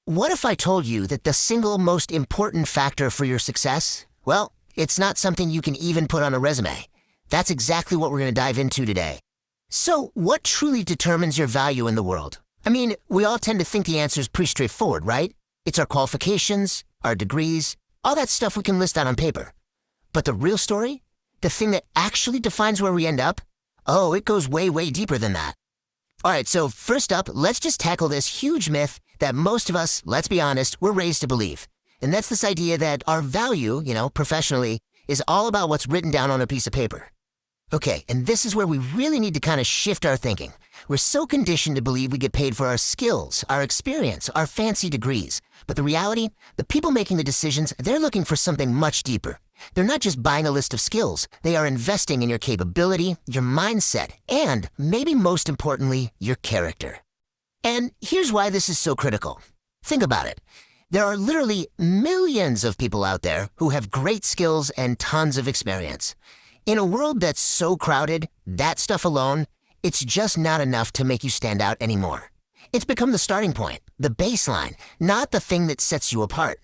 What if I told you that the single most important factor for your success? Well, it's not something you can even put on a resume. That's exactly what we're going to dive into today. So, what truly determines your value in the world? I mean, we all tend to think the answer is pretty straightforward, right? It's our qualifications, our degrees, all that stuff we can list out on paper. But the real story? The thing that actually defines where we end up? Oh, it goes way, way deeper than that. All right, so first up, let's just tackle this huge myth that most of us, let's be honest, we're raised to believe. And that's this idea that our value, professionally, is all about what's written down on a piece of paper. Okay, and this is where we really need to kind of shift our thinking. We're so conditioned to believe we get paid for our skills, our experience, our fancy degrees. But the reality, the people making the decisions, they're looking for something much deeper. They're not just buying a list of skills. They are investing in your capability, your mindset, and, maybe most importantly, your character. And here's why this is so critical. Think about it. There are literally millions of people out there who have great skills and tons of experience. In a world that's so crowded, that stuff alone, it's just not enough to make you stand out anymore. It's become the starting point, the baseline, not the thing that sets you apart.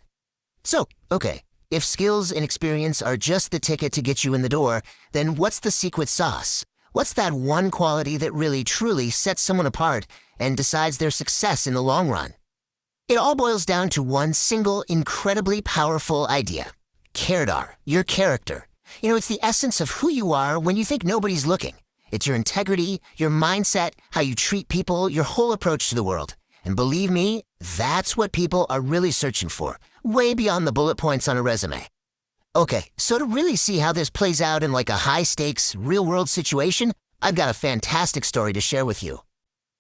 So, okay, if skills and experience are just the ticket to get you in the door, then what's the secret sauce? What's that one quality that really truly sets someone apart and decides their success in the long run? It all boils down to one single, incredibly powerful idea. Kerdar, your character. It's the essence of who you are when you think nobody's looking. It's your integrity, your mindset, how you treat people, your whole approach to the world. And believe me, that's what people are really searching for, way beyond the bullet points on a resume. Okay, so to really see how this plays out in like a high-stakes, real-world situation, I've got a fantastic story to share with you.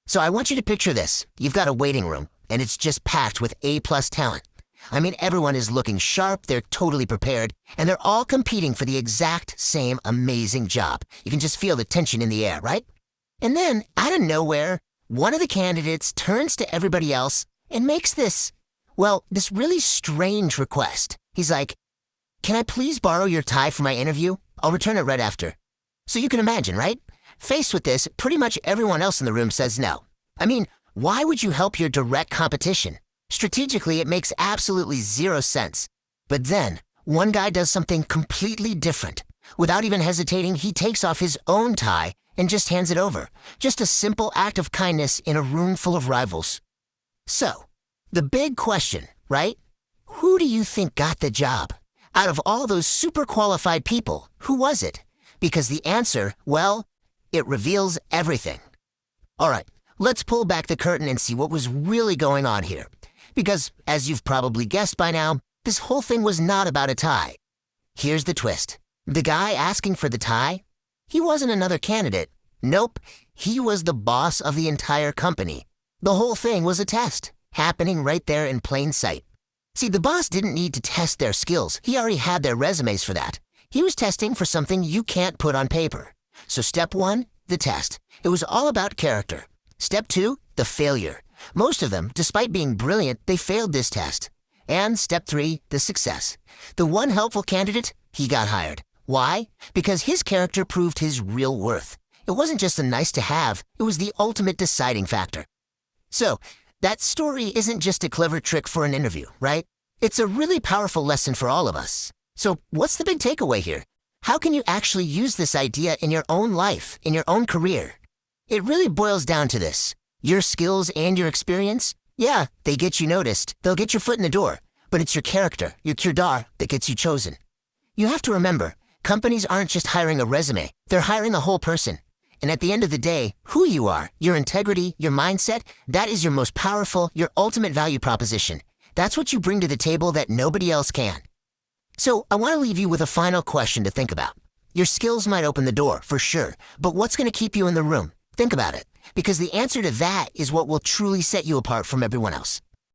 So I want you to picture this. You've got a waiting room, and it's just packed with A-plus talent. I mean, everyone is looking sharp, they're totally prepared, and they're all competing for the exact same amazing job. You can just feel the tension in the air, right? And then, out of nowhere, one of the candidates turns to everybody else and makes this really strange request. He's like, "Can I please borrow your tie for my interview? I'll return it right after." So you can imagine, right? Faced with this, pretty much everyone else in the room says no. I mean, why would you help your direct competition? Strategically, it makes absolutely zero sense. But then, one guy does something completely different. Without even hesitating, he takes off his own tie and just hands it over. Just a simple act of kindness in a room full of rivals. So, the big question, right? Who do you think got the job? Out of all those super qualified people, who was it? Because the answer, it reveals everything. All right, let's pull back the curtain and see what was really going on here. Because, as you've probably guessed by now, this whole thing was not about a tie. Here's the twist. The guy asking for the tie, he wasn't another candidate. Nope, he was the boss of the entire company. The whole thing was a test, happening right there in plain sight. See, the boss didn't need to test their skills. He already had their resumes for that. He was testing for something you can't put on paper. So step 1, the test. It was all about character. Step 2, the failure. Most of them, despite being brilliant, they failed this test. And step 3, the success. The one helpful candidate, he got hired. Why? Because his character proved his real worth. It wasn't just a nice to have, it was the ultimate deciding factor. So, that story isn't just a clever trick for an interview, right? It's a really powerful lesson for all of us. So, what's the big takeaway here? How can you actually use this idea in your own life, in your own career? It really boils down to this. Your skills and your experience, they get you noticed. They'll get your foot in the door. But it's your character, your kirdar, that gets you chosen. You have to remember, companies aren't just hiring a resume. They're hiring a whole person. And at the end of the day, who you are, your integrity, your mindset, that is your most powerful, your ultimate value proposition. That's what you bring to the table that nobody else can. So I want to leave you with a final question to think about. Your skills might open the door, for sure, but what's going to keep you in the room? Think about it, because the answer to that is what will truly set you apart from everyone else.